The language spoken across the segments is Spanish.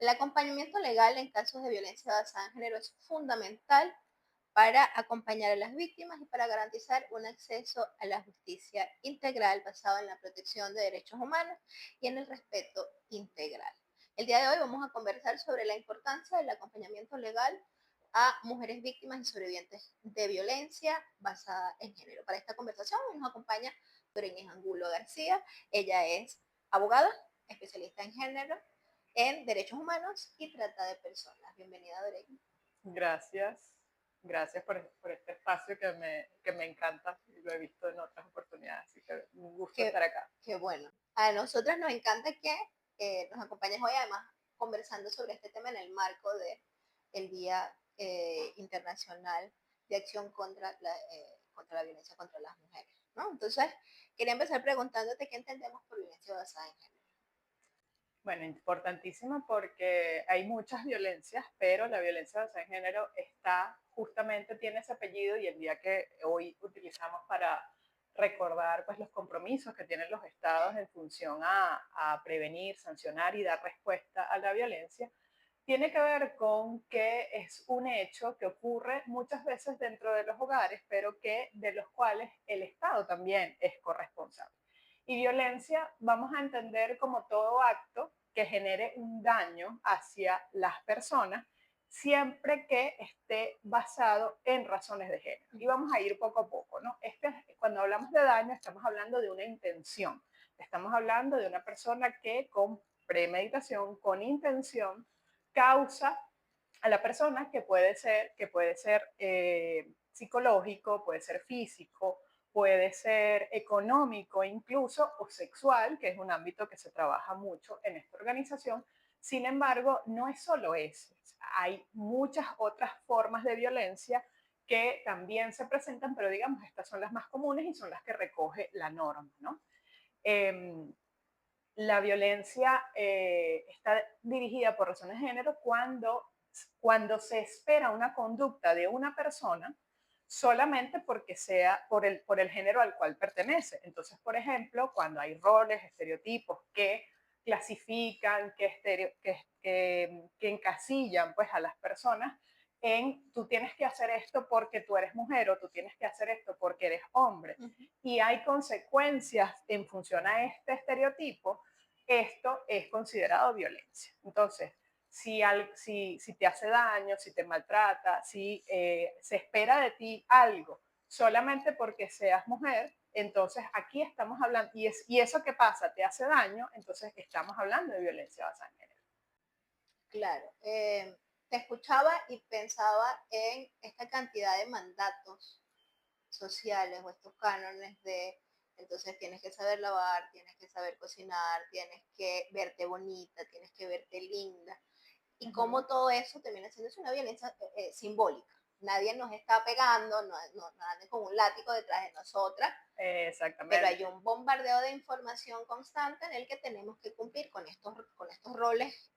El acompañamiento legal en casos de violencia basada en género es fundamental para acompañar a las víctimas y para garantizar un acceso a la justicia integral basado en la protección de derechos humanos y en el respeto integral. El día de hoy vamos a conversar sobre la importancia del acompañamiento legal a mujeres víctimas y sobrevivientes de violencia basada en género. Para esta conversación nos acompaña Doreñez Angulo García. Ella es abogada, especialista en género, en derechos humanos y trata de personas. Bienvenida, Doreñez. Gracias, gracias por este espacio que me encanta y lo he visto en otras oportunidades, así que un gusto Qué, estar acá. qué bueno. A nosotros nos encanta que nos acompañes hoy, además, conversando sobre este tema en el marco de el Día Internacional de Acción contra la Violencia contra las Mujeres, ¿no? Entonces, quería empezar preguntándote qué entendemos por violencia basada en género. Bueno, importantísimo porque hay muchas violencias, pero la violencia basada en género está justamente, tiene ese apellido y el día que hoy utilizamos para recordar pues, los compromisos que tienen los estados en función a prevenir, sancionar y dar respuesta a la violencia, tiene que ver con que es un hecho que ocurre muchas veces dentro de los hogares, pero que de los cuales el Estado también es corresponsable. Y violencia vamos a entender como todo acto que genere un daño hacia las personas, siempre que esté basado en razones de género. Y vamos a ir poco a poco, ¿no? Cuando hablamos de daño, estamos hablando de una intención. Estamos hablando de una persona que con premeditación, con intención, causa a la persona que puede ser psicológico, puede ser físico, puede ser económico incluso o sexual, que es un ámbito que se trabaja mucho en esta organización. Sin embargo, no es solo eso. Hay muchas otras formas de violencia que también se presentan, pero digamos, estas son las más comunes y son las que recoge la norma, ¿no? Eh, la violencia está dirigida por razones de género cuando se espera una conducta de una persona solamente porque sea por el género al cual pertenece. Entonces, por ejemplo, cuando hay roles, estereotipos que clasifican, que encasillan pues, a las personas en tú tienes que hacer esto porque tú eres mujer o tú tienes que hacer esto porque eres hombre. Uh -huh. Y hay consecuencias en función a este estereotipo, esto es considerado violencia. Entonces, si te hace daño, si te maltrata, si se espera de ti algo solamente porque seas mujer, entonces aquí estamos hablando, y eso que pasa te hace daño, entonces estamos hablando de violencia basada en género. Claro. Te escuchaba y pensaba en esta cantidad de mandatos sociales o estos cánones de, entonces tienes que saber lavar, tienes que saber cocinar, tienes que verte bonita, tienes que verte linda, y cómo Ujú. todo eso termina siendo una violencia simbólica. Nadie nos está pegando, nadie con un látigo detrás de nosotras, pero hay Exactamente. un bombardeo de información constante en el que tenemos que cumplir con estos roles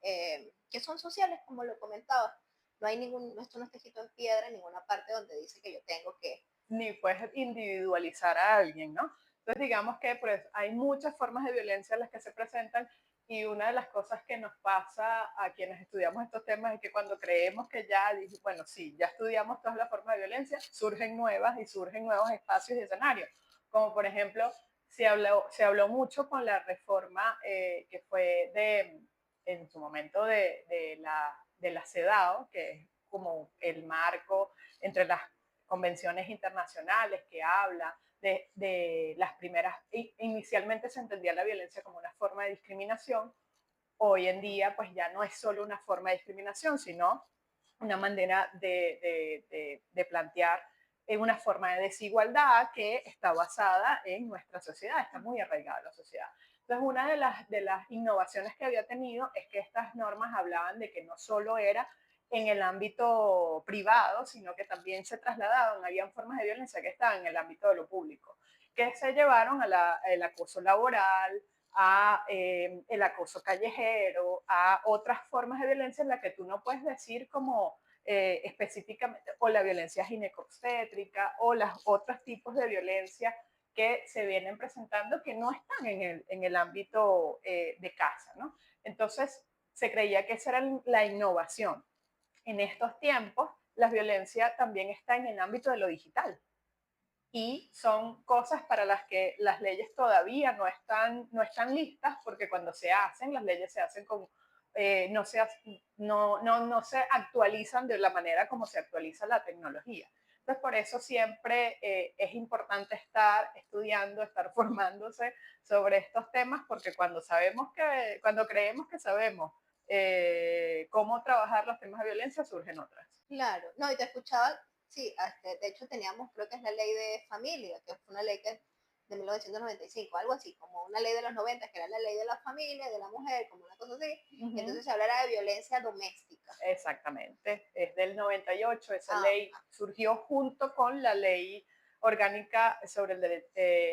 que son sociales, como lo comentaba. No hay esto no está escrito en piedra en ninguna parte donde dice que yo tengo que. Ni puedes individualizar a alguien, ¿no? Entonces, digamos que pues, hay muchas formas de violencia en las que se presentan y una de las cosas que nos pasa a quienes estudiamos estos temas es que cuando creemos que ya, bueno, sí, ya estudiamos todas las formas de violencia, surgen nuevas y surgen nuevos espacios y escenarios. Como por ejemplo, se habló mucho con la reforma que fue en su momento de la CEDAW, que es como el marco entre las convenciones internacionales que habla de las primeras, inicialmente se entendía la violencia como una forma de discriminación, hoy en día pues ya no es solo una forma de discriminación, sino una manera de plantear una forma de desigualdad que está basada en nuestra sociedad, está muy arraigada en la sociedad. Entonces, una de las innovaciones que había tenido es que estas normas hablaban de que no solo era en el ámbito privado, sino que también se trasladaban, habían formas de violencia que estaban en el ámbito de lo público, que se llevaron al acoso laboral, a el acoso callejero, a otras formas de violencia en las que tú no puedes decir como específicamente, o la violencia ginecobstétrica, o los otros tipos de violencia que se vienen presentando que no están en el ámbito de casa, ¿no? Entonces, se creía que esa era la innovación. En estos tiempos, la violencia también está en el ámbito de lo digital y son cosas para las que las leyes todavía no están listas, porque cuando se hacen, las leyes se hacen con, no se actualizan de la manera como se actualiza la tecnología. Entonces, por eso siempre es importante estar estudiando, estar formándose sobre estos temas, porque cuando creemos que sabemos cómo trabajar los temas de violencia, surgen otras. Claro, no, y te escuchaba, sí, de hecho teníamos, creo que es la ley de familia, que fue una ley que de 1995, algo así, como una ley de los 90, que era la ley de la familia, de la mujer, como una cosa así, y Ujú. entonces se hablara de violencia doméstica. Exactamente, es del 98. Esa Ah, ley surgió junto con la ley orgánica sobre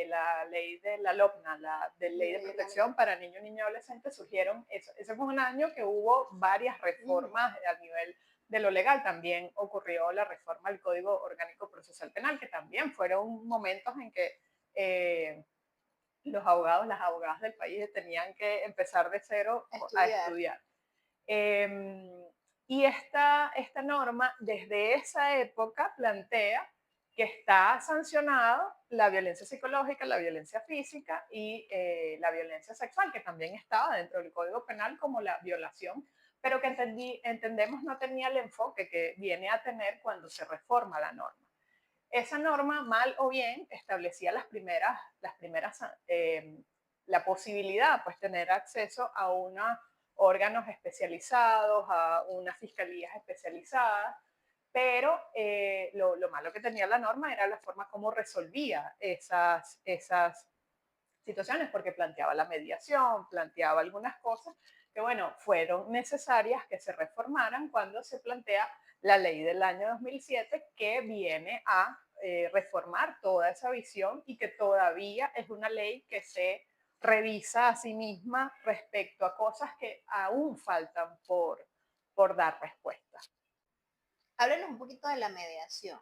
la ley de la LOPNA, la de de ley de ley orgánica. protección para niños, niñas y adolescentes, surgieron, ese fue un año que hubo varias Ujú. reformas a nivel de lo legal. También ocurrió la reforma del Código Orgánico Procesal Penal, que también fueron momentos en que los abogados, las abogadas del país tenían que empezar de cero a Estudiar. estudiar. Eh, y esta norma desde esa época plantea que está sancionado la violencia psicológica, la violencia física y la violencia sexual, que también estaba dentro del Código Penal como la violación, pero que entendemos no tenía el enfoque que viene a tener cuando se reforma la norma. Esa norma, mal o bien, establecía la posibilidad, pues, tener acceso a unos órganos especializados, a unas fiscalías especializadas, pero lo malo que tenía la norma era la forma como resolvía esas situaciones, porque planteaba la mediación, planteaba algunas cosas que, bueno, fueron necesarias que se reformaran cuando se plantea la ley del año 2007, que viene a reformar toda esa visión y que todavía es una ley que se revisa a sí misma respecto a cosas que aún faltan por dar respuesta. Háblenos un poquito de la mediación,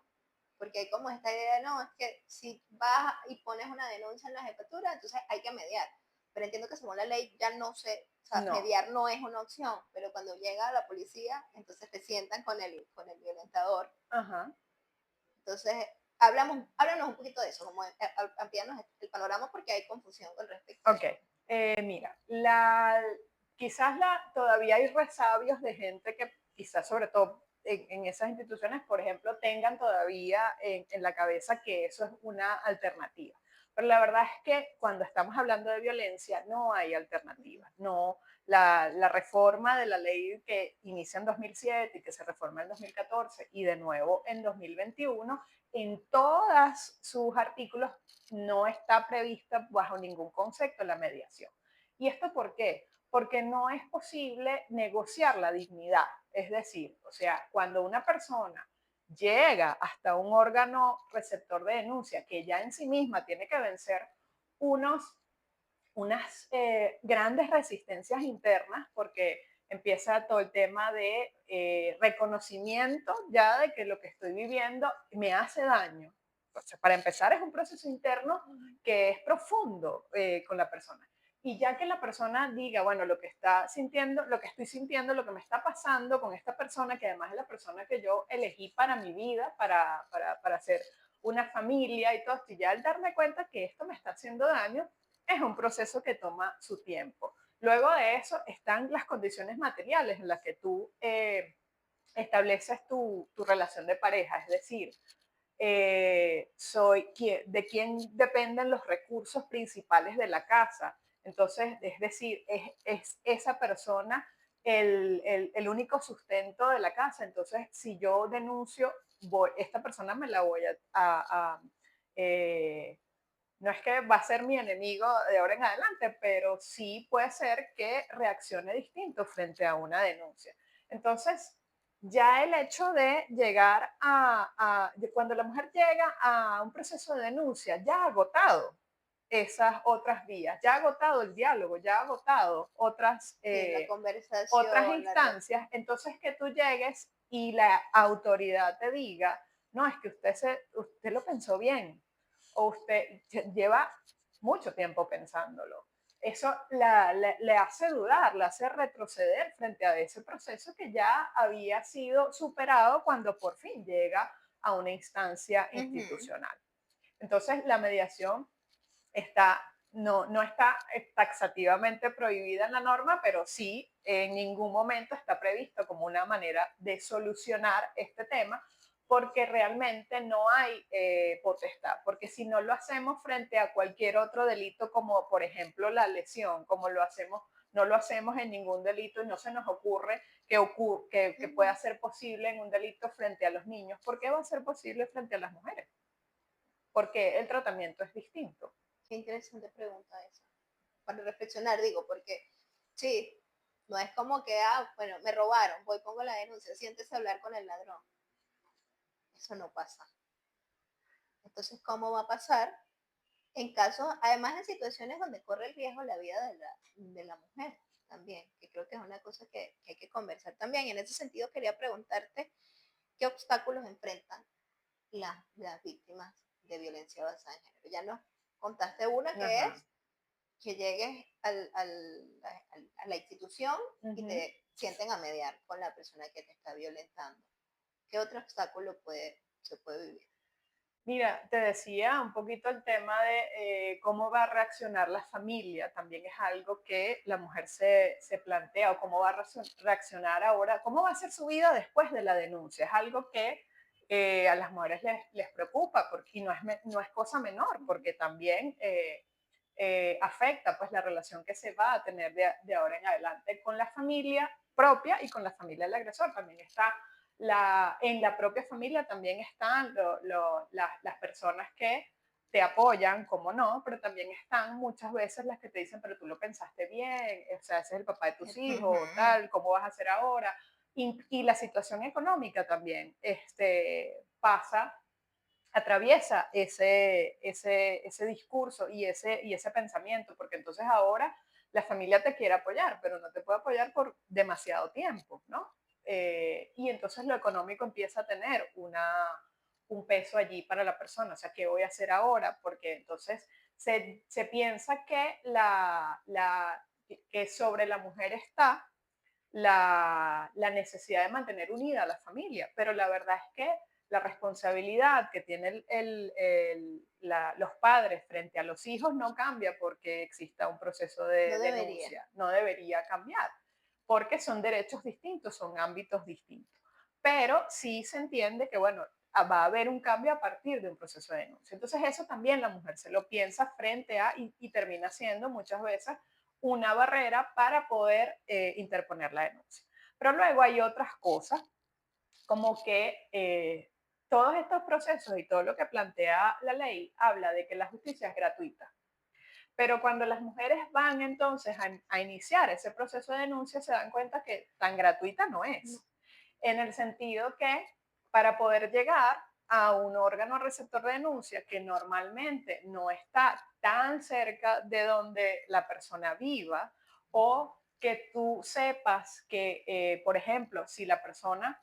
porque hay como esta idea, no, es que si vas y pones una denuncia en la jefatura, entonces hay que mediar. Pero entiendo que según la ley ya no sé, o sea, No, mediar no es una opción, pero cuando llega la policía, entonces te sientan con el violentador. ajá, Entonces, háblanos un poquito de eso, como ampliarnos el panorama porque hay confusión con respecto a ok. eso. Mira, quizás todavía hay resabios de gente que quizás sobre todo en esas instituciones, por ejemplo, tengan todavía en la cabeza que eso es una alternativa. Pero la verdad es que cuando estamos hablando de violencia no hay alternativa. No, la reforma de la ley que inicia en 2007 y que se reforma en 2014 y de nuevo en 2021, en todos sus artículos no está prevista bajo ningún concepto la mediación. ¿Y esto por qué? Porque no es posible negociar la dignidad. Es decir, o sea, cuando una persona llega hasta un órgano receptor de denuncia que ya en sí misma tiene que vencer unos, unas grandes resistencias internas, porque empieza todo el tema de reconocimiento ya de que lo que estoy viviendo me hace daño. O sea, para empezar, es un proceso interno que es profundo con la persona. Y ya que la persona diga, bueno, lo que está sintiendo, lo que estoy sintiendo, lo que me está pasando con esta persona, que además es la persona que yo elegí para mi vida, para hacer una familia y todo esto, y ya al darme cuenta que esto me está haciendo daño, es un proceso que toma su tiempo. Luego de eso están las condiciones materiales en las que tú estableces tu relación de pareja, es decir, de quién dependen los recursos principales de la casa. Entonces, es decir, es esa persona el único sustento de la casa. Entonces, si yo denuncio, esta persona me la voy eh, no es que va a ser mi enemigo de ahora en adelante, pero sí puede ser que reaccione distinto frente a una denuncia. Entonces, ya el hecho de llegar cuando la mujer llega a un proceso de denuncia, ya ha agotado esas otras vías, ya ha agotado el diálogo, ya ha agotado Sí, la otras conversación, instancias, entonces que tú llegues y la autoridad te diga, no, es que usted lo pensó bien, o usted lleva mucho tiempo pensándolo. eso le hace dudar, le hace retroceder frente a ese proceso que ya había sido superado cuando por fin llega a una instancia Ujú. institucional. Entonces, la mediación está, no está taxativamente prohibida en la norma, pero sí en ningún momento está previsto como una manera de solucionar este tema, porque realmente no hay potestad, porque si no lo hacemos frente a cualquier otro delito, como por ejemplo la lesión, como lo hacemos, no lo hacemos en ningún delito y no se nos ocurre que pueda Ujú. ser posible en un delito frente a los niños, ¿por qué va a ser posible frente a las mujeres? Porque el tratamiento es distinto. Qué interesante pregunta esa. Para reflexionar, digo, porque sí, no es como que, bueno, me robaron, voy, pongo la denuncia, siéntese a hablar con el ladrón. Eso no pasa. Entonces, ¿cómo va a pasar en casos, además en situaciones donde corre el riesgo la vida de la mujer también, que creo que es una cosa que hay que conversar también? Y en ese sentido quería preguntarte qué obstáculos enfrentan las víctimas de violencia basada en género. Ya nos contaste una que Ajá. es que llegues a la institución y Ujú. te sienten a mediar con la persona que te está violentando. ¿Qué otro obstáculo se puede vivir? Mira, te decía un poquito el tema de cómo va a reaccionar la familia, también es algo que la mujer se plantea, o cómo va a reaccionar ahora, cómo va a ser su vida después de la denuncia. Es algo que a las mujeres les preocupa, porque, y no es cosa menor, porque también afecta pues la relación que se va a tener de ahora en adelante con la familia propia y con la familia del agresor. También está en la propia familia también están las personas que te apoyan, como no, pero también están muchas veces las que te dicen, pero tú lo pensaste bien, o sea, ese es el papá de tus Ujú. hijos, tal, ¿cómo vas a hacer ahora? Y la situación económica también pasa, atraviesa ese discurso y ese pensamiento, porque entonces ahora la familia te quiere apoyar, pero no te puede apoyar por demasiado tiempo, ¿no? Y entonces lo económico empieza a tener un peso allí para la persona, o sea, ¿qué voy a hacer ahora? Porque entonces se piensa que, que sobre la mujer está la necesidad de mantener unida a la familia, pero la verdad es que la responsabilidad que tienen los padres frente a los hijos no cambia porque exista un proceso No de debería. denuncia, no debería cambiar, porque son derechos distintos, son ámbitos distintos. Pero sí se entiende que, bueno, va a haber un cambio a partir de un proceso de denuncia. Entonces eso también la mujer se lo piensa frente a y termina siendo muchas veces una barrera para poder interponer la denuncia. Pero luego hay otras cosas, como que todos estos procesos y todo lo que plantea la ley habla de que la justicia es gratuita. Pero cuando las mujeres van entonces a iniciar ese proceso de denuncia, se dan cuenta que tan gratuita no No. es, en el sentido que para poder llegar a un órgano receptor de denuncia que normalmente no está tan cerca de donde la persona viva, o que tú sepas que, por ejemplo, si la persona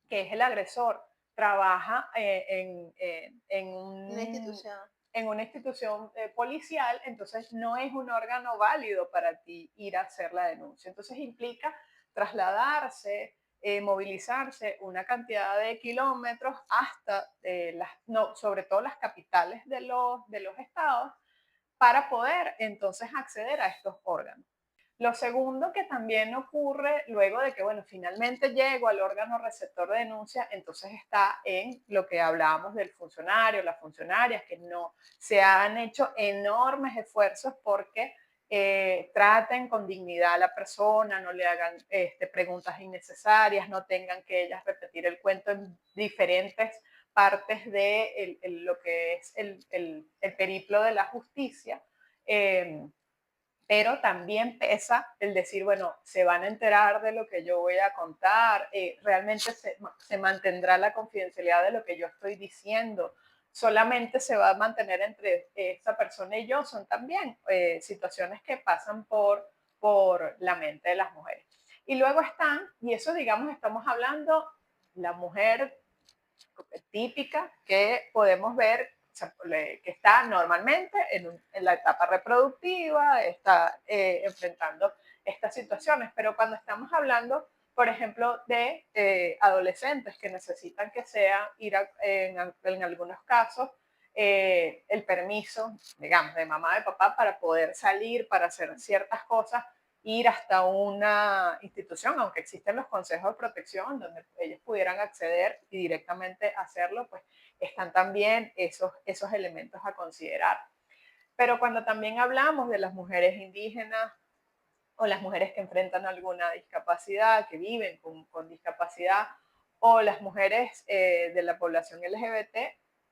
que es el agresor trabaja Una institución. en una institución policial, entonces no es un órgano válido para ti ir a hacer la denuncia. Entonces implica trasladarse, movilizarse una cantidad de kilómetros hasta no, sobre todo las capitales de los estados, para poder entonces acceder a estos órganos. Lo segundo que también ocurre luego de que, bueno, finalmente llego al órgano receptor de denuncia, entonces está en lo que hablábamos del funcionario, las funcionarias, que no se han hecho enormes esfuerzos porque traten con dignidad a la persona, no le hagan preguntas innecesarias, no tengan que ellas repetir el cuento en diferentes partes de lo que es el periplo de la justicia. Eh, pero también pesa el decir, bueno, se van a enterar de lo que yo voy a contar, realmente se mantendrá la confidencialidad de lo que yo estoy diciendo, solamente se va a mantener entre esta persona y yo, son también situaciones que pasan por la mente de las mujeres. Y luego están, y eso digamos, estamos hablando, la mujer típica que podemos ver que está normalmente en la etapa reproductiva, está enfrentando estas situaciones, pero cuando estamos hablando, por ejemplo, de adolescentes que necesitan que sea ir en algunos casos el permiso, digamos, de mamá, de papá para poder salir, para hacer ciertas cosas, ir hasta una institución, aunque existen los consejos de protección donde ellos pudieran acceder y directamente hacerlo, pues están también esos elementos a considerar. Pero cuando también hablamos de las mujeres indígenas o las mujeres que enfrentan alguna discapacidad, que viven con discapacidad, o las mujeres de la población LGBT,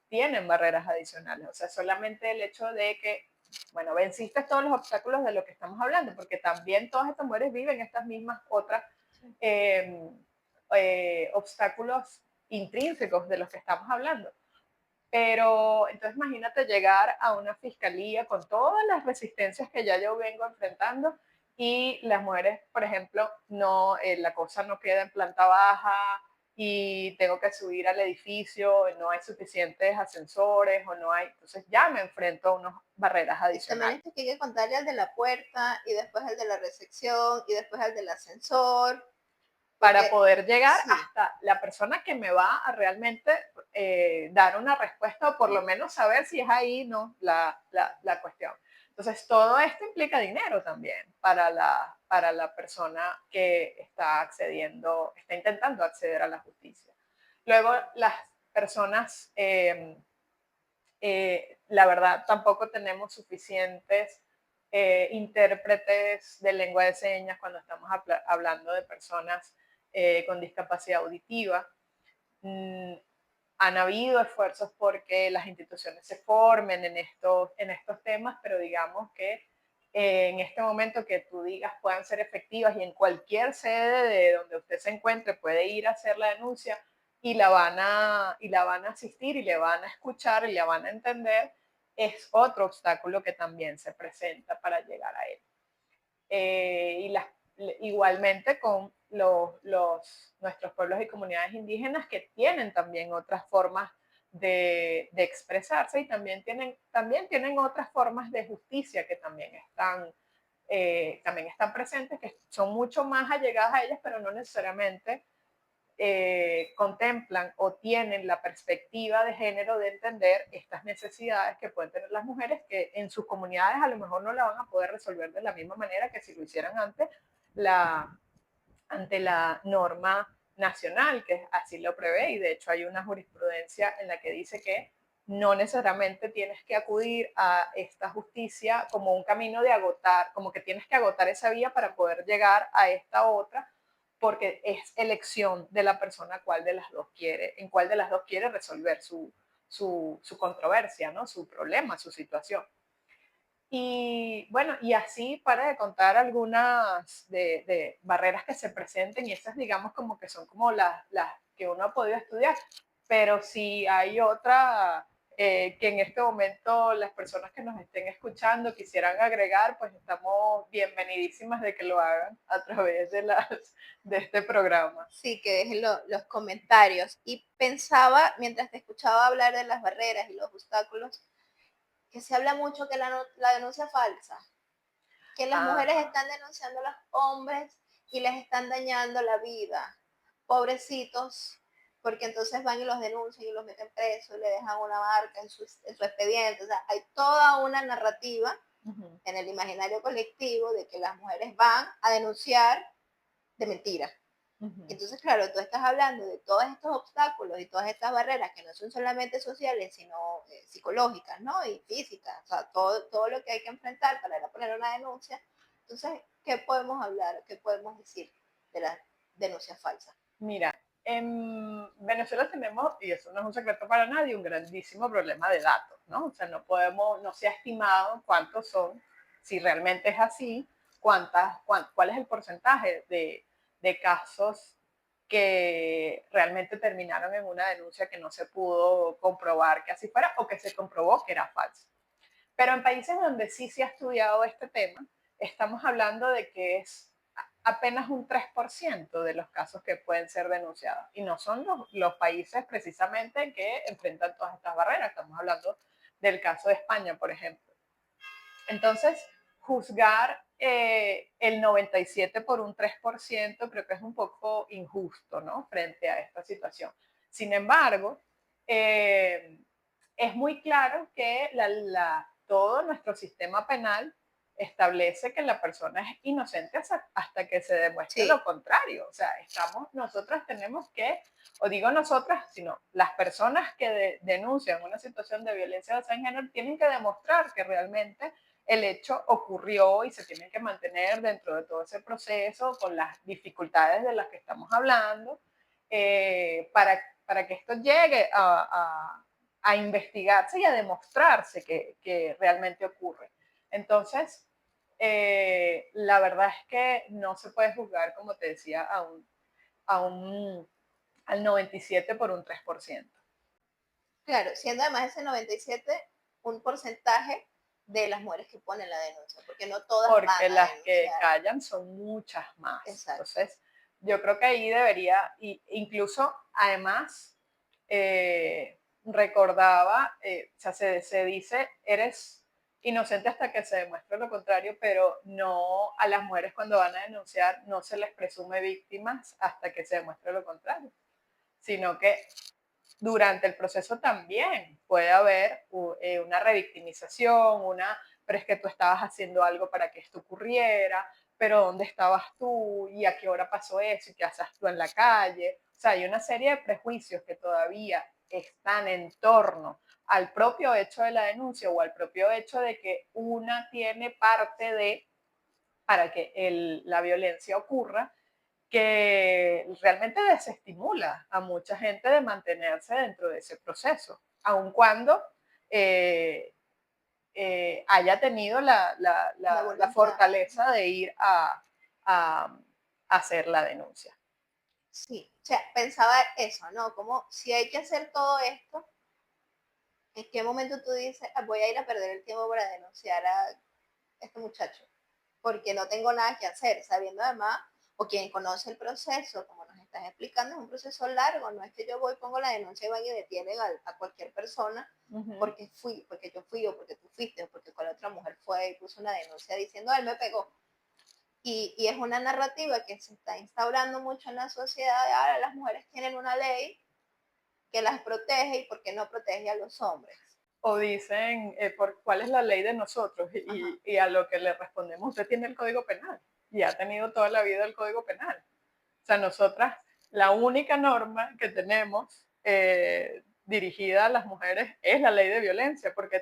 tienen barreras adicionales. O sea, solamente el hecho de que, bueno, venciste todos los obstáculos de lo que estamos hablando, porque también todas estas mujeres viven estas mismas otras eh, obstáculos intrínsecos de los que estamos hablando. Pero entonces imagínate llegar a una fiscalía con todas las resistencias que ya yo vengo enfrentando y las mujeres, por ejemplo, no, la cosa no queda en planta baja y tengo que subir al edificio, no hay suficientes ascensores o no hay, entonces ya me enfrento a unas barreras Y también adicionales. esto que hay que contarle al de la puerta y después al de la recepción y después al del ascensor, Para porque poder llegar sí, hasta la persona que me va a realmente dar una respuesta o por lo menos saber si es ahí no la cuestión. Entonces, todo esto implica dinero también para la persona que está accediendo, está intentando acceder a la justicia. Luego, las personas, la verdad, tampoco tenemos suficientes intérpretes de lengua de señas cuando estamos hablando de personas con discapacidad auditiva. Mm, Han habido esfuerzos porque las instituciones se formen en estos temas, pero digamos que en este momento que tú digas puedan ser efectivas y en cualquier sede de donde usted se encuentre puede ir a hacer la denuncia y la van a asistir y le van a escuchar y le van a entender, es otro obstáculo que también se presenta para llegar a él. Y igualmente con nuestros pueblos y comunidades indígenas que tienen también otras formas de expresarse y también tienen otras formas de justicia que también están presentes, que son mucho más allegadas a ellas, pero no necesariamente contemplan o tienen la perspectiva de género de entender estas necesidades que pueden tener las mujeres, que en sus comunidades a lo mejor no la van a poder resolver de la misma manera que si lo hicieran ante la norma nacional, que así lo prevé, y de hecho hay una jurisprudencia en la que dice que no necesariamente tienes que acudir a esta justicia como un camino de agotar, como que tienes que agotar esa vía para poder llegar a esta otra, porque es elección de la persona cuál de las dos quiere, en cuál de las dos quiere resolver su controversia, ¿no? Su problema, su situación. Y bueno, y así para de contar algunas de barreras que se presenten, y estas digamos como que son como las que uno ha podido estudiar, pero si hay otra que en este momento las personas que nos estén escuchando quisieran agregar, pues estamos bienvenidísimas de que lo hagan a través de este programa. sí, que dejen los comentarios. Y pensaba, mientras te escuchaba hablar de las barreras y los obstáculos, que se habla mucho que la denuncia falsa, que las mujeres Ajá. están denunciando a los hombres y les están dañando la vida. Pobrecitos, porque entonces van y los denuncian y los meten presos y le dejan una marca en su expediente. O sea, hay toda una narrativa Ujú, en el imaginario colectivo de que las mujeres van a denunciar de mentira. ujú. Entonces, claro, tú estás hablando de todos estos obstáculos y todas estas barreras que no son solamente sociales, sino psicológicas, ¿no? Y físicas, o sea, todo lo que hay que enfrentar para ir a poner una denuncia. Entonces, ¿qué podemos hablar? ¿Qué podemos decir de las denuncias falsas? Mira, en Venezuela tenemos, y eso no es un secreto para nadie, un grandísimo problema de datos, ¿no? O sea, no se ha estimado cuántos son, si realmente es así, cuál es el porcentaje de casos que realmente terminaron en una denuncia que no se pudo comprobar que así fuera o que se comprobó que era falso. Pero en países donde sí se ha estudiado este tema, estamos hablando de que es apenas un 3% de los casos que pueden ser denunciados. Y no son los países precisamente que enfrentan todas estas barreras. Estamos hablando del caso de España, por ejemplo. Entonces, juzgar el 97 por un 3% creo que es un poco injusto, ¿no? Frente a esta situación. Sin embargo, eh, es muy claro que todo nuestro sistema penal establece que la persona es inocente hasta que se demuestre Sí, lo contrario. O sea, nosotras tenemos que, o digo nosotras, sino las personas que denuncian una situación de violencia basada en género tienen que demostrar que realmente el hecho ocurrió y se tienen que mantener dentro de todo ese proceso con las dificultades de las que estamos hablando, para que esto llegue a investigarse y a demostrarse que realmente ocurre. Entonces, la verdad es que no se puede juzgar, como te decía, al 97 por un 3%. claro, siendo además ese 97 un porcentaje de las mujeres que ponen la denuncia, porque no todas Porque van a las que denunciar. callan son muchas más. Exacto. Entonces, yo creo que ahí debería, incluso además, recordaba, o sea, se dice, eres inocente hasta que se demuestre lo contrario, pero no a las mujeres cuando van a denunciar no se les presume víctimas hasta que se demuestre lo contrario, sino que durante el proceso también puede haber una revictimización, pero es que tú estabas haciendo algo para que esto ocurriera, pero ¿dónde estabas tú? ¿Y a qué hora pasó eso? ¿Y qué haces tú en la calle? O sea, hay una serie de prejuicios que todavía están en torno al propio hecho de la denuncia o al propio hecho de que una tiene parte de, para que la violencia ocurra, que realmente desestimula a mucha gente de mantenerse dentro de ese proceso, aun cuando eh, haya tenido La la voluntad. fortaleza de ir a hacer la denuncia. Sí, o sea, pensaba eso, ¿no? Como si hay que hacer todo esto, ¿en qué momento tú dices, "Ah, voy a ir a perder el tiempo para denunciar a este muchacho? Porque no tengo nada que hacer, sabiendo además, o quien conoce el proceso, como nos estás explicando, es un proceso largo, no es que yo voy, pongo la denuncia y van y detienen a cualquier persona Uh -huh. porque yo fui, o porque tú fuiste, o porque con la otra mujer fue y puso una denuncia diciendo, él me pegó. Y es una narrativa que se está instaurando mucho en la sociedad de ahora las mujeres tienen una ley que las protege y por qué no protege a los hombres. O dicen, ¿cuál es la ley de nosotros? Ajá. Y a lo que le respondemos, usted tiene el Código Penal y ha tenido toda la vida el Código Penal. O sea, nosotras, la única norma que tenemos dirigida a las mujeres es la ley de violencia, porque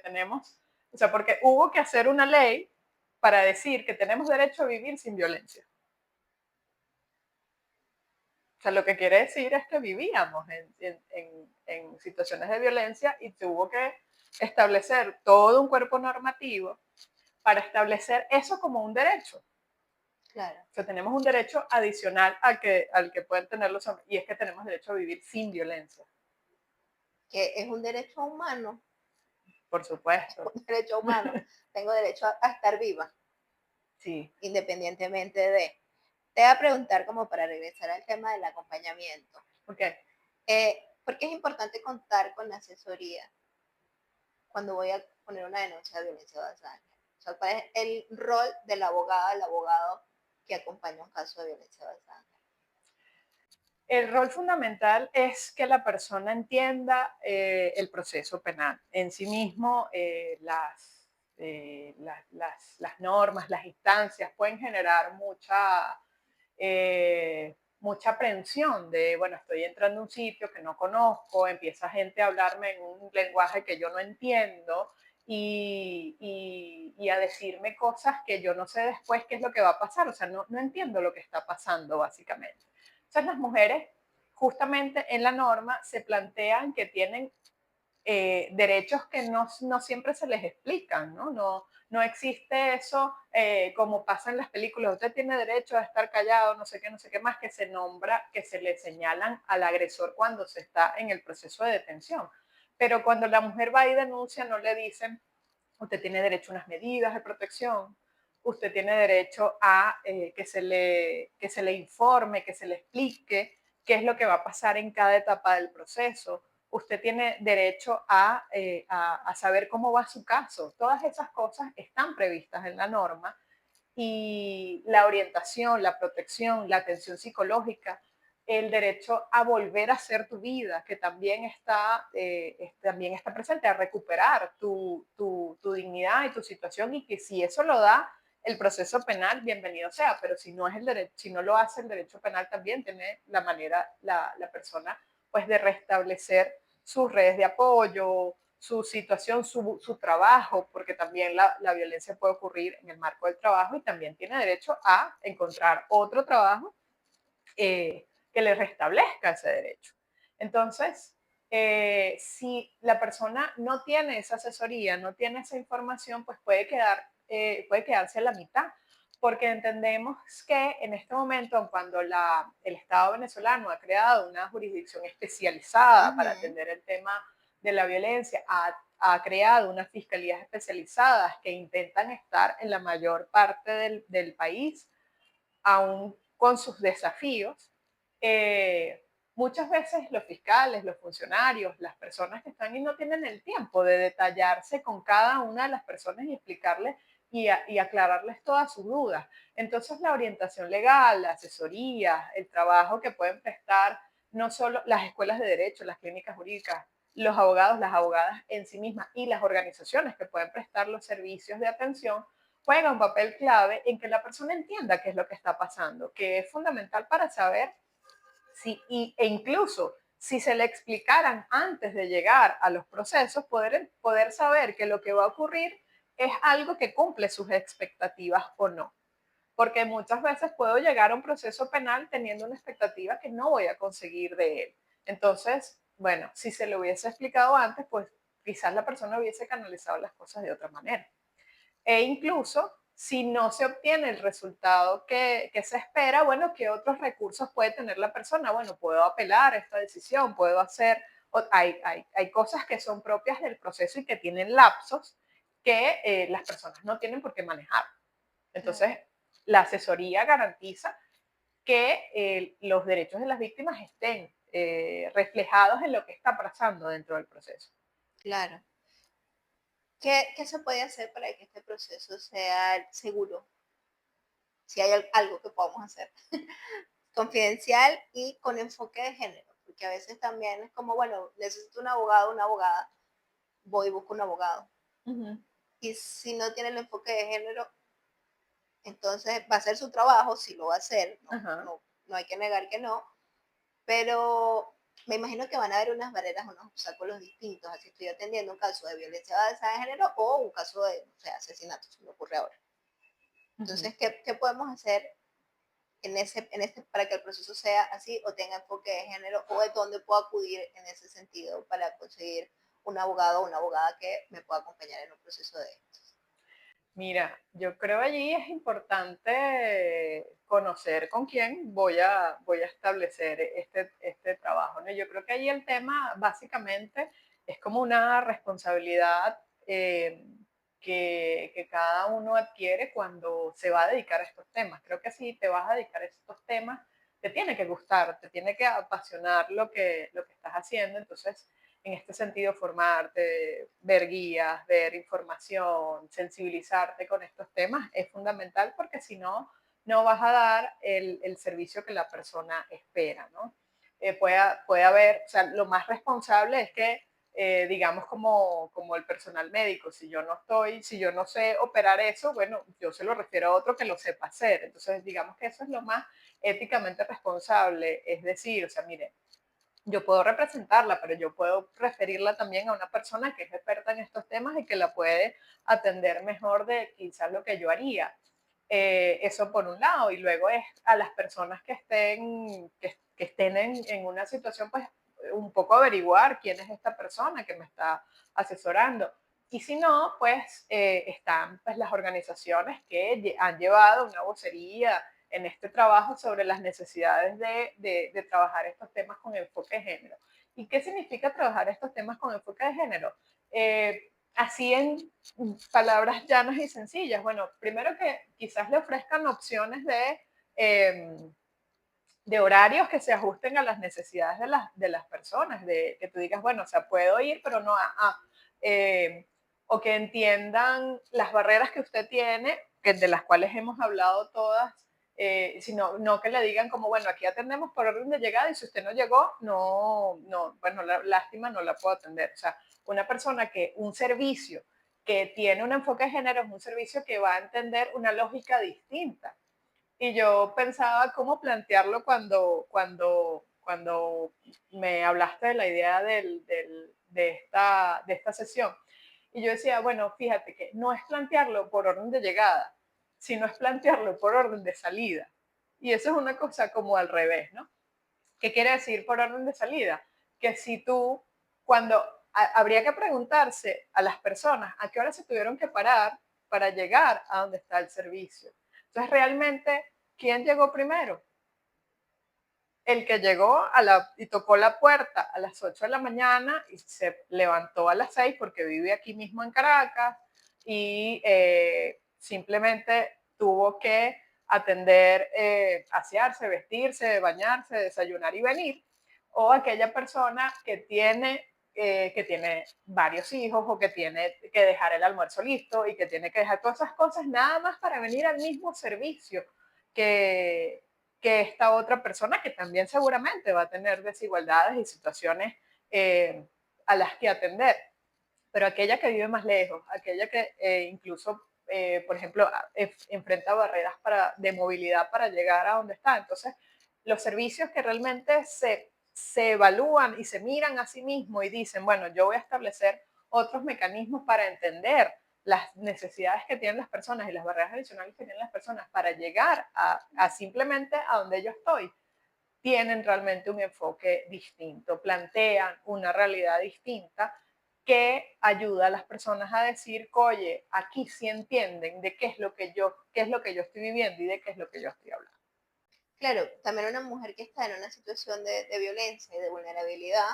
o sea, porque hubo que hacer una ley para decir que tenemos derecho a vivir sin violencia. O sea, lo que quiere decir es que vivíamos en situaciones de violencia y tuvo que establecer todo un cuerpo normativo para establecer eso como un derecho. Claro. O sea, tenemos un derecho adicional al que pueden tener los hombres, y es que tenemos derecho a vivir sin violencia, Que es un derecho humano, por supuesto. un derecho humano. Tengo derecho a estar viva, Sí, independientemente de. Te voy a preguntar como para regresar al tema del acompañamiento. ok. ¿Por qué es importante contar con la asesoría cuando voy a poner una denuncia de violencia basada en género? O sea, ¿cuál es el rol de la abogada, del abogado que acompaña un caso de violencia basada en género? El rol fundamental es que la persona entienda el proceso penal en sí mismo, las normas, las instancias pueden generar mucha aprensión de, bueno, estoy entrando a un sitio que no conozco, empieza gente a hablarme en un lenguaje que yo no entiendo y a decirme cosas que yo no sé después qué es lo que va a pasar, o sea, no entiendo lo que está pasando básicamente. Entonces las mujeres justamente en la norma se plantean que tienen derechos que no siempre se les explican, ¿no? No existe eso como pasa en las películas, usted tiene derecho a estar callado, no sé qué más, que se nombra, que se le señalan al agresor cuando se está en el proceso de detención. Pero cuando la mujer va y denuncia, no le dicen, usted tiene derecho a unas medidas de protección, usted tiene derecho a que se le informe, que se le explique qué es lo que va a pasar en cada etapa del proceso. usted tiene derecho a saber cómo va su caso. Todas esas cosas están previstas en la norma y la orientación, la protección, la atención psicológica, el derecho a volver a hacer tu vida, que también está presente, a recuperar tu dignidad y tu situación y que si eso lo da el proceso penal, bienvenido sea, pero si no, es el derecho, si no lo hace el derecho penal también tiene la manera la persona pues de restablecer sus redes de apoyo, su situación, su trabajo, porque también la violencia puede ocurrir en el marco del trabajo y también tiene derecho a encontrar otro trabajo que le restablezca ese derecho. Entonces, si la persona no tiene esa asesoría, no tiene esa información, pues puede quedarse a la mitad, porque entendemos que en este momento, cuando el Estado venezolano ha creado una jurisdicción especializada para Ujú. atender el tema de la violencia, ha creado unas fiscalías especializadas que intentan estar en la mayor parte del país, aún con sus desafíos, muchas veces los fiscales, los funcionarios, las personas que están ahí no tienen el tiempo de detallarse con cada una de las personas y explicarles y aclararles todas sus dudas. Entonces, la orientación legal, la asesoría, el trabajo que pueden prestar no solo las escuelas de derecho, las clínicas jurídicas, los abogados, las abogadas en sí mismas y las organizaciones que pueden prestar los servicios de atención juega un papel clave en que la persona entienda qué es lo que está pasando, que es fundamental para saber e incluso si se le explicaran antes de llegar a los procesos, poder saber que lo que va a ocurrir es algo que cumple sus expectativas o no. Porque muchas veces puedo llegar a un proceso penal teniendo una expectativa que no voy a conseguir de él. Entonces, bueno, si se le hubiese explicado antes, pues quizás la persona hubiese canalizado las cosas de otra manera. E incluso si no se obtiene el resultado que se espera, bueno, ¿qué otros recursos puede tener la persona? Bueno, puedo apelar a esta decisión, puedo hacer, hay cosas que son propias del proceso y que tienen lapsos que las personas no tienen por qué manejar. Claro. Entonces, la asesoría garantiza que los derechos de las víctimas estén reflejados en lo que está pasando dentro del proceso. Claro. ¿Qué se puede hacer para que este proceso sea seguro? Si hay algo que podamos hacer. Confidencial y con enfoque de género, porque a veces también es como, bueno, necesito un abogado, una abogada, voy y busco un abogado. Ujú. Y si no tiene el enfoque de género, entonces va a hacer su trabajo, si lo va a hacer, Ajá. no hay que negar que no, pero me imagino que van a haber unas barreras, unos obstáculos distintos, así estoy atendiendo un caso de violencia basada en género o un caso de, no sé, asesinato, se me ocurre ahora. Ujú. Entonces, ¿qué podemos hacer para que el proceso sea así o tenga enfoque de género o de dónde puedo acudir en ese sentido para conseguir un abogado o una abogada que me pueda acompañar en un proceso de estos? Mira, yo creo allí es importante conocer con quién voy a establecer este trabajo, ¿no? Yo creo que allí el tema básicamente es como una responsabilidad que cada uno adquiere cuando se va a dedicar a estos temas. Creo que si te vas a dedicar a estos temas, te tiene que gustar, te tiene que apasionar lo que estás haciendo. Entonces, en este sentido, formarte, ver guías, ver información, sensibilizarte con estos temas es fundamental porque si no, no vas a dar el servicio que la persona espera, ¿no? Puede haber, o sea, lo más responsable es que, digamos, como el personal médico, si yo no sé operar eso, bueno, yo se lo refiero a otro que lo sepa hacer. Entonces, digamos que eso es lo más éticamente responsable, es decir, o sea, mire, yo puedo representarla, pero yo puedo referirla también a una persona que es experta en estos temas y que la puede atender mejor de quizás lo que yo haría. Eso por un lado, y luego es a las personas que estén en una situación, pues un poco averiguar quién es esta persona que me está asesorando. Y si no, pues están pues, las organizaciones que han llevado una vocería en este trabajo sobre las necesidades de trabajar estos temas con enfoque de género. ¿Y qué significa trabajar estos temas con enfoque de género? Así en palabras llanas y sencillas. Bueno, primero que quizás le ofrezcan opciones de horarios que se ajusten a las necesidades de las personas, de que tú digas, bueno, o sea, puedo ir, pero no o que entiendan las barreras que usted tiene, que de las cuales hemos hablado todas, sino no que le digan como, bueno, aquí atendemos por orden de llegada y si usted no llegó, bueno, lástima, no la puedo atender. O sea, una persona que, un servicio que tiene un enfoque de género es un servicio que va a entender una lógica distinta. Y yo pensaba cómo plantearlo cuando me hablaste de la idea de esta sesión. Y yo decía, bueno, fíjate que no es plantearlo por orden de llegada, sino es plantearlo por orden de salida. Y eso es una cosa como al revés, ¿no? ¿Qué quiere decir por orden de salida? Que si tú, cuando habría que preguntarse a las personas a qué hora se tuvieron que parar para llegar a donde está el servicio. Entonces, realmente, ¿quién llegó primero? El que llegó y tocó la puerta a las 8 de la mañana y se levantó a las 6 porque vive aquí mismo en Caracas y simplemente tuvo que atender, asearse, vestirse, bañarse, desayunar y venir, o aquella persona que tiene varios hijos o que tiene que dejar el almuerzo listo y que tiene que dejar todas esas cosas nada más para venir al mismo servicio que, que esta otra persona que también seguramente va a tener desigualdades y situaciones a las que atender. Pero aquella que vive más lejos, aquella que incluso, por ejemplo, enfrenta barreras de movilidad para llegar a donde está. Entonces, los servicios que realmente se evalúan y se miran a sí mismos y dicen, bueno, yo voy a establecer otros mecanismos para entender las necesidades que tienen las personas y las barreras adicionales que tienen las personas para llegar simplemente a donde yo estoy, tienen realmente un enfoque distinto, plantean una realidad distinta que ayuda a las personas a decir, oye, aquí sí entienden de qué es lo que yo estoy viviendo y de qué es lo que yo estoy hablando. Claro, también una mujer que está en una situación de violencia y de vulnerabilidad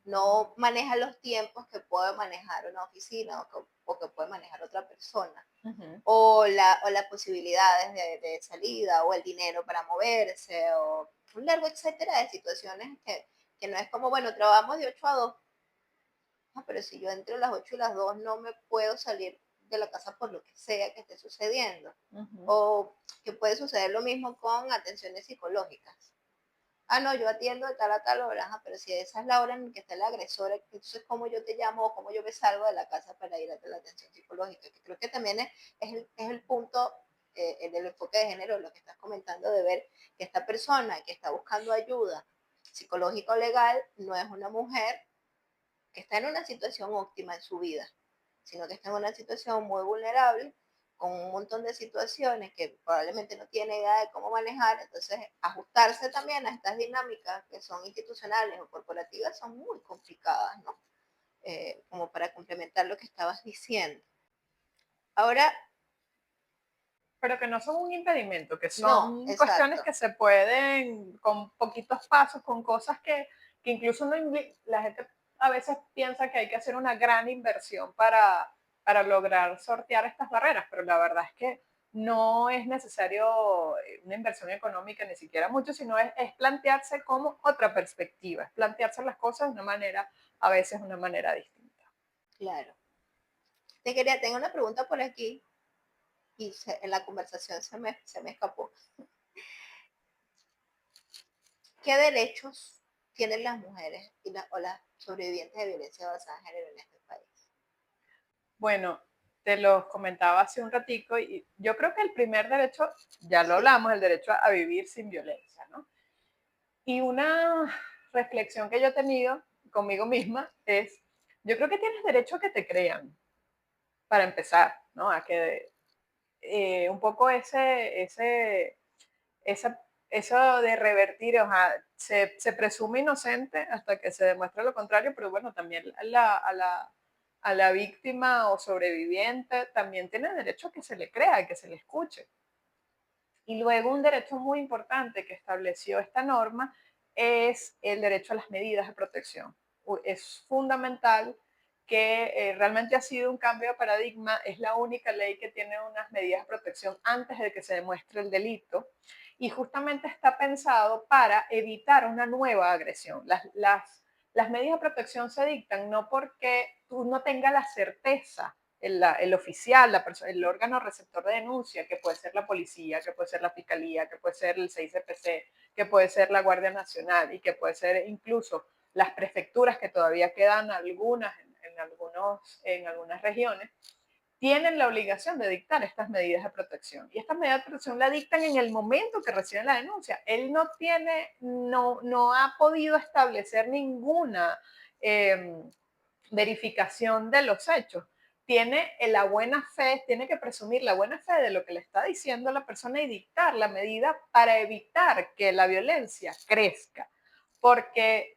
no maneja los tiempos que puede manejar una oficina o que puede manejar otra persona. Uh -huh. O las posibilidades de salida, o el dinero para moverse, o un largo etcétera de situaciones que no es como, bueno, trabajamos de 8 a 2, pero si yo entre las 8 y las 2 no me puedo salir de la casa por lo que sea que esté sucediendo. Uh -huh. O que puede suceder lo mismo con atenciones psicológicas. Ah, no, yo atiendo de tal a tal hora, pero si esa es la hora en que está el agresor, entonces cómo yo te llamo o cómo yo me salgo de la casa para ir a la atención psicológica, que creo que también es el punto del enfoque de género, lo que estás comentando, de ver que esta persona que está buscando ayuda psicológica o legal no es una mujer que está en una situación óptima en su vida, sino que está en una situación muy vulnerable, con un montón de situaciones que probablemente no tiene idea de cómo manejar. Entonces ajustarse también a estas dinámicas que son institucionales o corporativas son muy complicadas, ¿no? Como para complementar lo que estabas diciendo. Ahora, Pero que no son un impedimento, que no, son cuestiones exacto. que se pueden con poquitos pasos, con cosas que incluso no la gente a veces piensa que hay que hacer una gran inversión para lograr sortear estas barreras, pero la verdad es que no es necesario una inversión económica ni siquiera mucho, sino es plantearse como otra perspectiva, es plantearse las cosas de una manera, a veces una manera distinta. Claro. Tengo una pregunta por aquí y en la conversación se me escapó. ¿Qué derechos tienen las mujeres o las sobrevivientes de violencia basada en género en este país? Bueno, te los comentaba hace un ratico y yo creo que el primer derecho, ya lo Sí, hablamos, el derecho a vivir sin violencia, ¿no? Y una reflexión que yo he tenido conmigo misma es, yo creo que tienes derecho a que te crean, para empezar, ¿no? A que un poco esa, eso de revertir, o sea, se presume inocente hasta que se demuestre lo contrario, pero bueno, también a la víctima o sobreviviente también tiene derecho a que se le crea, que se le escuche. Y luego un derecho muy importante que estableció esta norma es el derecho a las medidas de protección. Es fundamental que realmente ha sido un cambio de paradigma. Es la única ley que tiene unas medidas de protección antes de que se demuestre el delito y justamente está pensado para evitar una nueva agresión. Las medidas de protección se dictan no porque tú no tengas la certeza, el oficial, el órgano receptor de denuncia, que puede ser la policía, que puede ser la fiscalía, que puede ser el 6CPC, que puede ser la Guardia Nacional y que puede ser incluso las prefecturas, que todavía quedan algunas en algunas regiones, tienen la obligación de dictar estas medidas de protección. Y estas medidas de protección la dictan en el momento que reciben la denuncia. Él no ha podido establecer ninguna verificación de los hechos. Tiene la buena fe, tiene que presumir la buena fe de lo que le está diciendo la persona y dictar la medida para evitar que la violencia crezca. Porque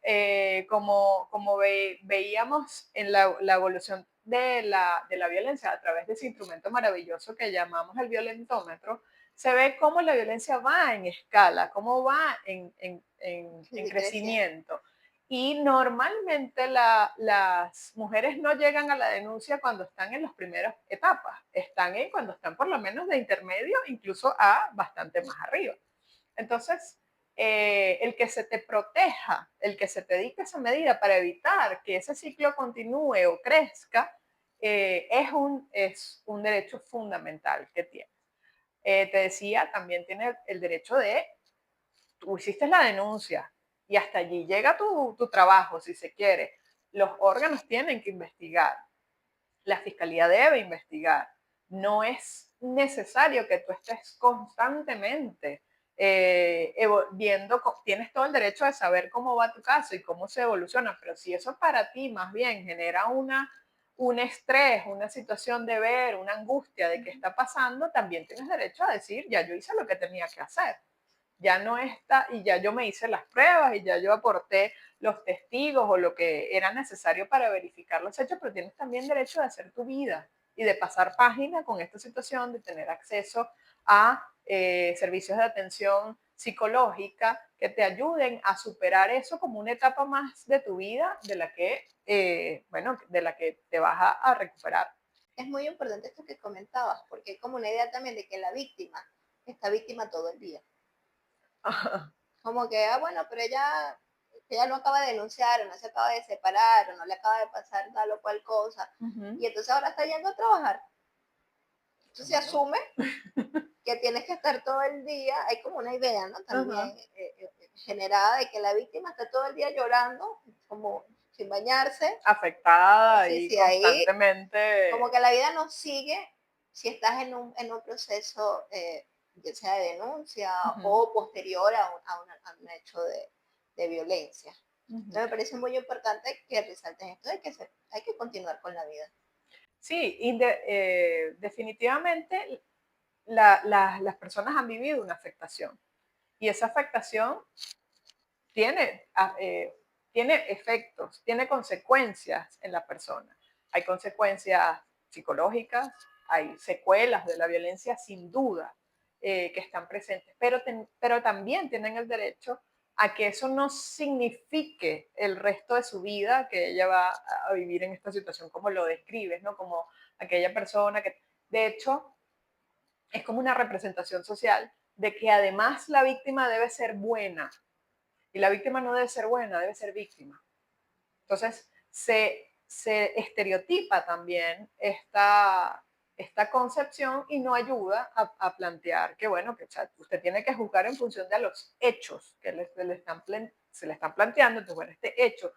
veíamos en la evolución de la violencia a través de ese instrumento maravilloso que llamamos el violentómetro, se ve cómo la violencia va en escala, cómo va en Sí, creciendo. crecimiento. Y normalmente las mujeres no llegan a la denuncia cuando están en las primeras etapas, están cuando están por lo menos de intermedio, incluso a bastante más arriba. Entonces, el que se te proteja, el que se te dicte esa medida para evitar que ese ciclo continúe o crezca, es un derecho fundamental que tiene. Te decía, también tiene el derecho de, tú hiciste la denuncia y hasta allí llega tu trabajo, si se quiere. Los órganos tienen que investigar, la fiscalía debe investigar. No es necesario que tú estés constantemente viendo, tienes todo el derecho de saber cómo va tu caso y cómo se evoluciona, pero si eso para ti más bien genera un estrés, una situación de ver, una angustia de qué está pasando, también tienes derecho a decir, ya yo hice lo que tenía que hacer, ya no está, y ya yo me hice las pruebas y ya yo aporté los testigos o lo que era necesario para verificar los hechos, pero tienes también derecho de hacer tu vida y de pasar página con esta situación, de tener acceso a servicios de atención psicológica que te ayuden a superar eso como una etapa más de tu vida de la que, de la que te vas a recuperar. Es muy importante esto que comentabas, porque hay como una idea también de que la víctima está víctima todo el día. Como que, bueno, pero ella no acaba de denunciar, o no se acaba de separar, o no le acaba de pasar tal o cual cosa, y entonces ahora está yendo a trabajar. Entonces se Bueno. asume que tienes que estar todo el día, hay como una idea, ¿no? También generada de que la víctima está todo el día llorando, como sin bañarse. Afectada Sí, y sí, ahí como constantemente. que la vida no sigue si estás en un proceso, ya sea de denuncia Uh-huh, o posterior a un hecho de violencia. uh-huh. Entonces me parece muy importante que resaltes esto de que hay que continuar con la vida. Sí, definitivamente las personas han vivido una afectación y esa afectación tiene, tiene efectos, tiene consecuencias en la persona. Hay consecuencias psicológicas, hay secuelas de la violencia sin duda que están presentes, pero también tienen el derecho a que eso no signifique el resto de su vida que ella va a vivir en esta situación, como lo describes, ¿no? Como aquella persona que, de hecho, es como una representación social de que además la víctima debe ser buena, y la víctima no debe ser buena, debe ser víctima. Entonces, se estereotipa también esta concepción y no ayuda a plantear que, bueno, que o sea, usted tiene que juzgar en función de los hechos que se le están planteando. Entonces, bueno, este hecho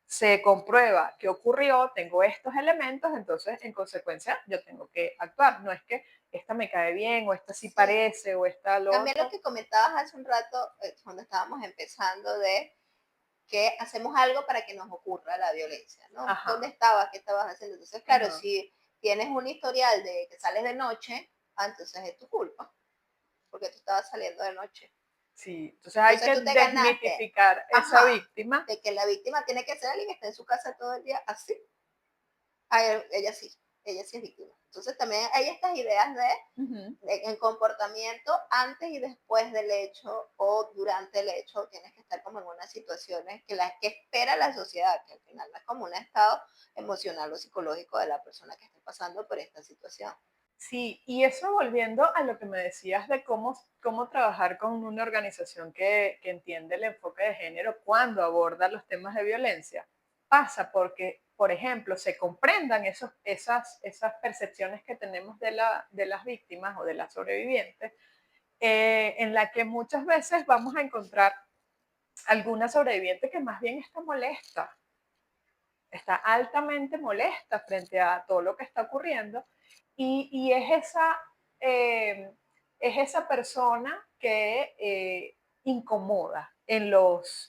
se comprueba que ocurrió, tengo estos elementos, entonces en consecuencia yo tengo que actuar. No es que esta me cae bien o esta sí Sí. parece o esta lo También lo otro. que comentabas hace un rato, cuando estábamos empezando, de que hacemos algo para que nos ocurra la violencia, ¿no? ¿Dónde Ajá, estabas? ¿Qué estabas haciendo? Entonces, claro, ajá. si tienes un historial de que sales de noche, entonces es tu culpa, porque tú estabas saliendo de noche. Sí, entonces hay Entonces que tú te ganaste, desmitificar esa ajá, víctima. de que la víctima tiene que ser alguien que está en su casa todo el día así. Ella sí. ella sí es víctima. Entonces también hay estas ideas de Ujú. el comportamiento antes y después del hecho o durante el hecho, tienes que estar como en unas situaciones que espera la sociedad, que al final no es como un estado emocional o psicológico de la persona que esté pasando por esta situación. Sí, y eso volviendo a lo que me decías de cómo trabajar con una organización que entiende el enfoque de género cuando aborda los temas de violencia, pasa porque, por ejemplo, se comprendan esas percepciones que tenemos de las víctimas o de las sobrevivientes, en la que muchas veces vamos a encontrar alguna sobreviviente que más bien está molesta, está altamente molesta frente a todo lo que está ocurriendo y eh, es esa persona que incomoda en los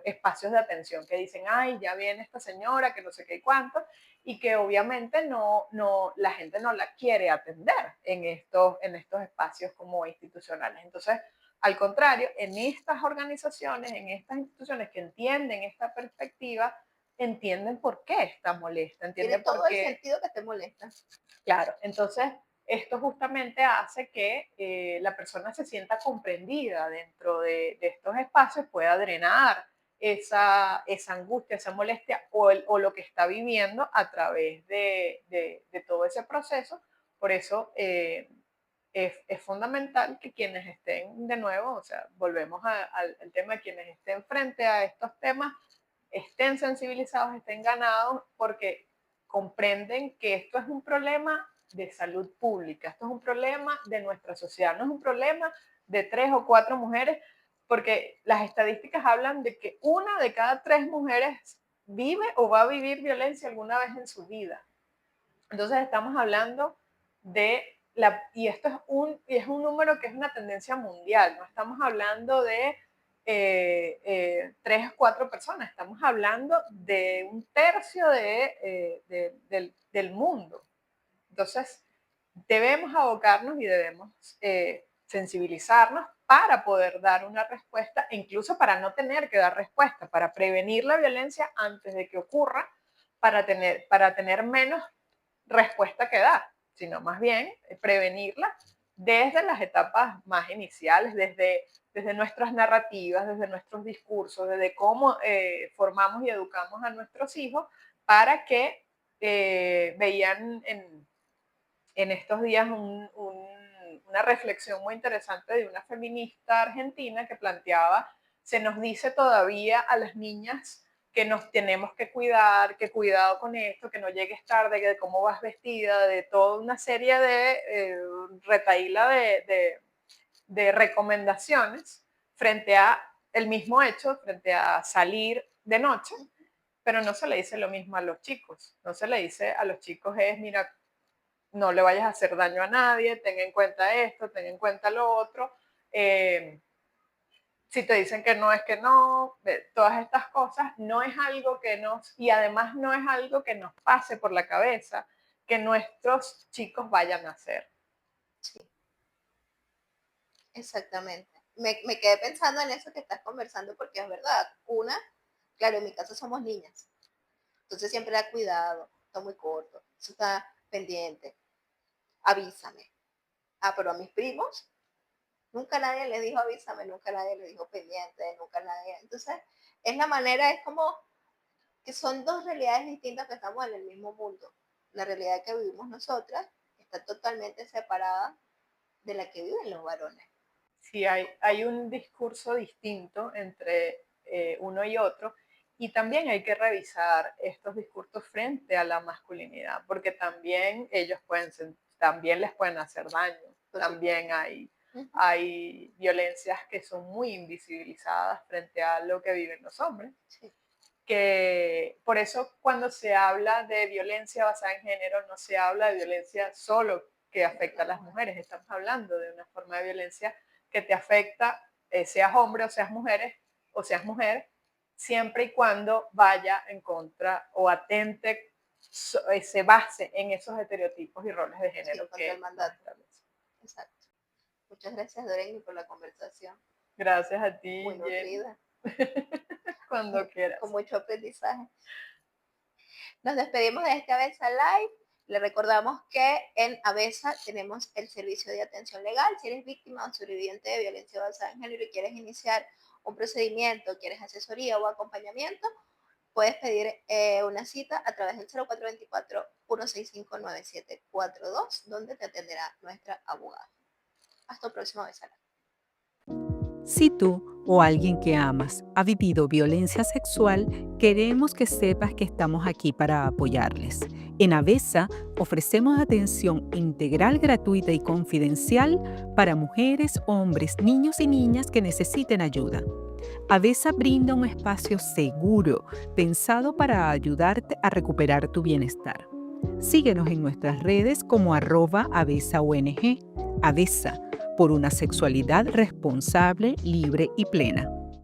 espacios de atención, que dicen, ay, ya viene esta señora, que no sé qué y cuánto, y que obviamente la gente no la quiere atender en estos espacios como institucionales. Entonces, al contrario, en estas organizaciones, en estas instituciones que entienden esta perspectiva, entienden por qué está molesta, Tiene entienden por todo el qué, sentido que te molesta. claro, entonces esto justamente hace que la persona se sienta comprendida dentro de estos espacios, pueda drenar esa angustia, esa molestia o lo que está viviendo a través de todo ese proceso. Por eso es fundamental que quienes estén de nuevo, o sea, volvemos al tema de quienes estén frente a estos temas, estén sensibilizados, estén ganados, porque comprenden que esto es un problema de salud pública, esto es un problema de nuestra sociedad, no es un problema de 3 o 4 mujeres, porque las estadísticas hablan de que 1 de cada 3 mujeres vive o va a vivir violencia alguna vez en su vida. Entonces estamos hablando de y es un número que es una tendencia mundial, no estamos hablando de 3 o 4 personas, estamos hablando de 1/3 del mundo. Entonces, debemos abocarnos y debemos sensibilizarnos para poder dar una respuesta, incluso para no tener que dar respuesta, para prevenir la violencia antes de que ocurra, para tener menos respuesta que dar, sino más bien prevenirla desde las etapas más iniciales, desde nuestras narrativas, desde nuestros discursos, desde cómo formamos y educamos a nuestros hijos para que veían en estos días una reflexión muy interesante de una feminista argentina que planteaba, se nos dice todavía a las niñas que nos tenemos que cuidar, que cuidado con esto, que no llegues tarde, que de cómo vas vestida, de toda una serie de retaíla de recomendaciones frente a el mismo hecho, frente a salir de noche, pero no se le dice lo mismo a los chicos, no se le dice a los chicos es, mira, no le vayas a hacer daño a nadie, ten en cuenta esto, ten en cuenta lo otro. Eh, si te dicen que no, todas estas cosas, no es algo que y además no es algo que nos pase por la cabeza que nuestros chicos vayan a hacer. Sí, exactamente. Me quedé pensando en eso que estás conversando porque es verdad. Una, claro, en mi casa somos niñas. Entonces siempre da cuidado, está muy corto, eso está pendiente, avísame. Ah, pero a mis primos, nunca nadie le dijo avísame, nunca nadie le dijo pendiente, nunca nadie. Entonces, es la manera, es como que son dos realidades distintas que estamos en el mismo mundo. La realidad que vivimos nosotras está totalmente separada de la que viven los varones. Sí, hay un discurso distinto entre uno y otro y también hay que revisar estos discursos frente a la masculinidad, porque también también les pueden hacer daño, también Ujú. hay violencias que son muy invisibilizadas frente a lo que viven los hombres, Sí, que por eso cuando se habla de violencia basada en género no se habla de violencia solo que afecta a las mujeres, estamos hablando de una forma de violencia que te afecta, seas hombre o seas mujer, siempre y cuando vaya en contra o atente, se base en esos estereotipos y roles de sí, género contra el que nos mandato. establecen. Exacto. Muchas gracias, Doreen, por la conversación. Gracias a Muy ti, Jenny. nutrida, Cuando con quieras. mucho aprendizaje. Nos despedimos de esta vez a live. Le recordamos que en ABESA tenemos el servicio de atención legal. Si eres víctima o sobreviviente de violencia basada en género y quieres iniciar un procedimiento, quieres asesoría o acompañamiento, puedes pedir una cita a través del 0424-165-9742, donde te atenderá nuestra abogada. Hasta el próximo vez. Si tú o alguien que amas ha vivido violencia sexual, queremos que sepas que estamos aquí para apoyarles. En ABESA ofrecemos atención integral, gratuita y confidencial para mujeres, hombres, niños y niñas que necesiten ayuda. ABESA brinda un espacio seguro pensado para ayudarte a recuperar tu bienestar. Síguenos en nuestras redes como @ABESAONG. ABESA, por una sexualidad responsable, libre y plena.